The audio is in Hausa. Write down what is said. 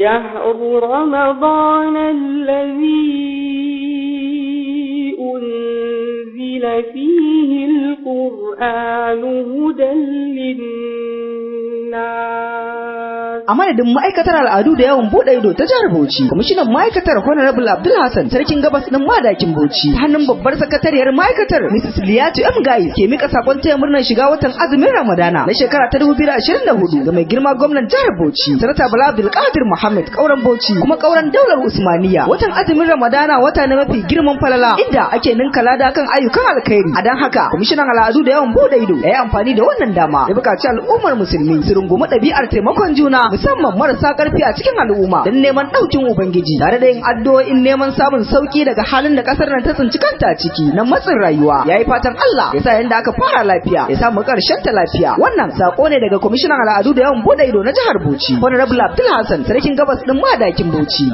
شهر رمضان الذي أنزل فيه القرآن هدى للناس. A madadin ma'aikatar al'adu da yawon bude ido ta jihar Bauchi, kwamishinan ma'aikatar Honorable Abdul Hassan sarkin gabas din Madakin Bauchi, ta hannun babbar sakatariyar ma'aikatar Mrs. Liyatu M. Gayi ke mika sakon taya murnar shiga watan azumin Ramadana na shekara ta 2024 ga mai girma gwamnan jihar Bauchi, Sanata Bala Abdul Qadir Muhammad Kauran Bauchi kuma Kauran Daular Usmaniya. Watan azumin Ramadana wata ne mafi girman falala inda ake ninka lada kan ayyukan alkhairi. A dan haka kwamishinan al'adu da yawon bude ido ya yi amfani da wannan dama ya buƙaci al'ummar musulmi su rungumi ɗabi'ar taimakon juna musamman marasa karfi a cikin al'umma don neman ɗaukin ubangiji tare da yin addu'o'in neman samun sauki daga halin da kasar nan ta tsinci kanta ciki na matsin rayuwa. Yayi fatan Allah ya sa yanda aka fara lafiya ya samu ƙarshen ta lafiya. Wannan sako ne daga kwamishinan al'adu da yawan bude ido na jihar Bauchi, Honorable Abdul Hassan sarkin gabas din Madakin Bauchi.